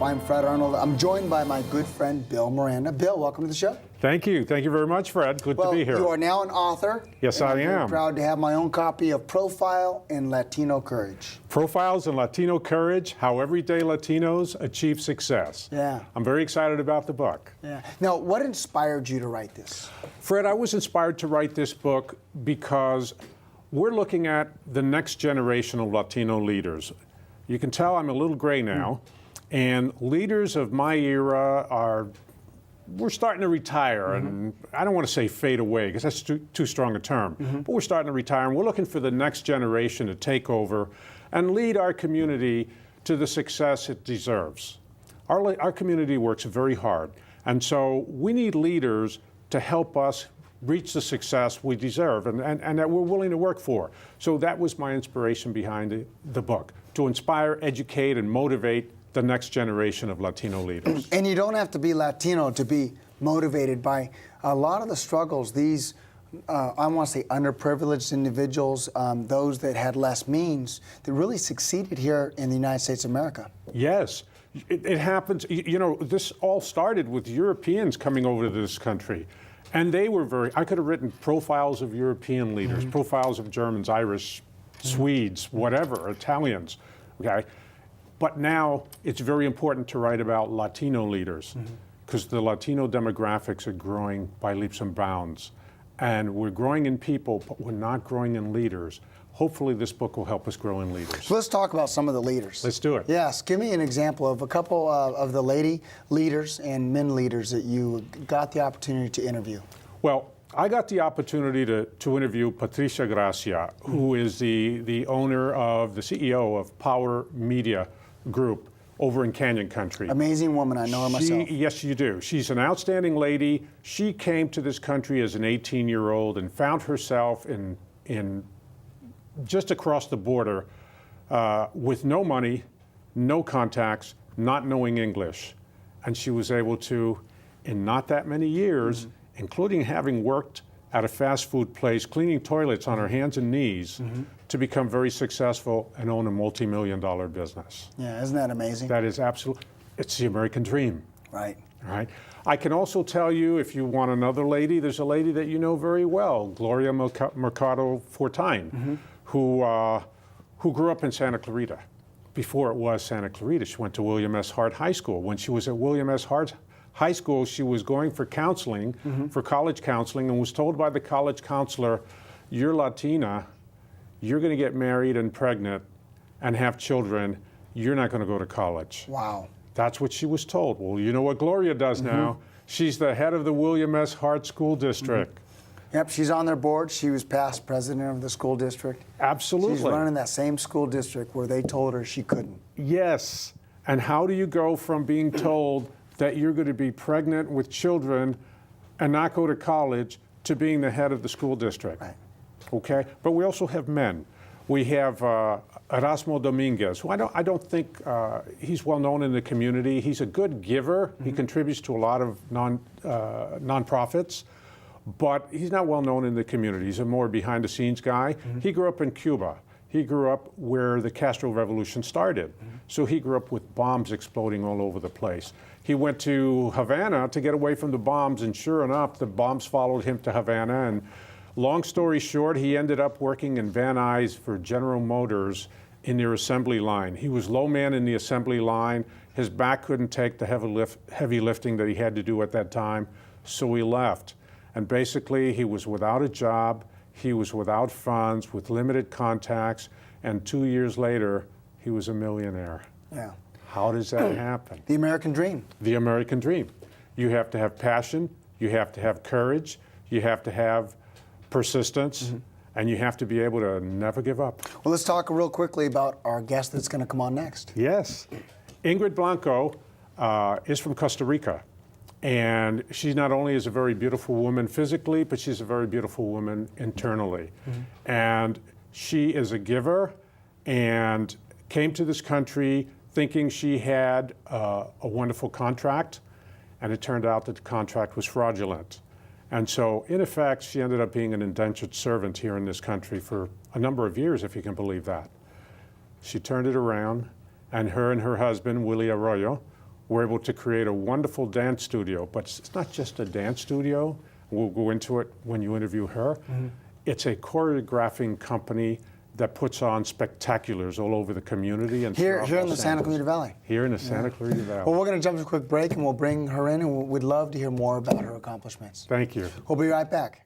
I'm Fred Arnold. I'm joined by my good friend, Bill Miranda. Bill, welcome to the show. Thank you. Thank you very much, Fred. Good to be here. You are now an author. Yes, I am. I'm proud to have my own copy of Profile in Latino Courage. Profiles in Latino Courage, How Everyday Latinos Achieve Success. Yeah. I'm very excited about the book. Yeah. Now, what inspired you to write this? Fred, I was inspired to write this book because we're looking at the next generation of Latino leaders. You can tell I'm a little gray now, and leaders of my era we're starting to retire, and I don't want to say fade away because that's too strong a term, but we're starting to retire, and we're looking for the next generation to take over and lead our community to the success it deserves. Our community works very hard, and so we need leaders to help us reach the success we deserve and that we're willing to work for. So that was my inspiration behind the book, to inspire, educate, and motivate the next generation of Latino leaders. And you don't have to be Latino to be motivated by a lot of the struggles these, I want to say, underprivileged individuals, those that had less means, that really succeeded here in the United States of America. Yes, it happens. You know, this all started with Europeans coming over to this country. And they were I could have written profiles of European leaders, profiles of Germans, Irish, Swedes, whatever, Italians, okay? But now it's very important to write about Latino leaders because the Latino demographics are growing by leaps and bounds. And we're growing in people, but we're not growing in leaders. Hopefully this book will help us grow in leaders. So let's talk about some of the leaders. Let's do it. Yes, give me an example of a couple of the lady leaders and men leaders that you got the opportunity to interview. Well, I got the opportunity to interview Patricia Gracia, who is the owner of, the CEO of Power Media Group over in Canyon Country. Amazing woman, I know her myself. Yes, you do. She's an outstanding lady. She came to this country as an 18-year-old and found herself in just across the border with no money, no contacts, not knowing English. And she was able to, in not that many years, including having worked at a fast food place, cleaning toilets on her hands and knees, to become very successful and own a multi-million-dollar business. Yeah, isn't that amazing? That is absolutely, it's the American dream. Right. All right. I can also tell you, if you want another lady, there's a lady that you know very well, Gloria Mercado Fortine, who grew up in Santa Clarita. Before it was Santa Clarita, she went to William S. Hart High School. When she was at William S. Hart High School, she was going for counseling, for college counseling, and was told by the college counselor, "You're Latina, you're going to get married and pregnant and have children, you're not going to go to college." Wow. That's what she was told. Well, you know what Gloria does now? She's the head of the William S. Hart School District. Yep, she's on their board. She was past president of the school district. Absolutely. She's running that same school district where they told her she couldn't. Yes. And how do you go from being told that you're going to be pregnant with children and not go to college to being the head of the school district? Right. Okay? But we also have men. We have Erasmo Dominguez, who I don't think he's well known in the community. He's a good giver. He contributes to a lot of nonprofits, but he's not well known in the community. He's a more behind the scenes guy. He grew up in Cuba. He grew up where the Castro Revolution started. So he grew up with bombs exploding all over the place. He went to Havana to get away from the bombs, and sure enough, the bombs followed him to Havana. And long story short, he ended up working in Van Nuys for General Motors in their assembly line. He was low man in the assembly line. His back couldn't take the heavy lifting that he had to do at that time, so he left. And basically, he was without a job. He was without funds, with limited contacts, and 2 years later, he was a millionaire. Yeah. How does that happen? The American dream. The American dream. You have to have passion, you have to have courage, you have to have persistence, and you have to be able to never give up. Well, let's talk real quickly about our guest that's going to come on next. Yes. Ingrid Blanco is from Costa Rica. And she not only is a very beautiful woman physically, but she's a very beautiful woman internally. And she is a giver and came to this country thinking she had a wonderful contract, and it turned out that the contract was fraudulent. And so, in effect, she ended up being an indentured servant here in this country for a number of years, if you can believe that. She turned it around, and her husband, Willie Arroyo, we're able to create a wonderful dance studio. But it's not just a dance studio. We'll go into it when you interview her. It's a choreographing company that puts on spectaculars all over the community. And Here throughout in the Los Santa Angeles. Clarita Valley. Here in the Santa Clarita Valley. Well, we're going to jump to a quick break, and we'll bring her in, and we'd love to hear more about her accomplishments. Thank you. We'll be right back.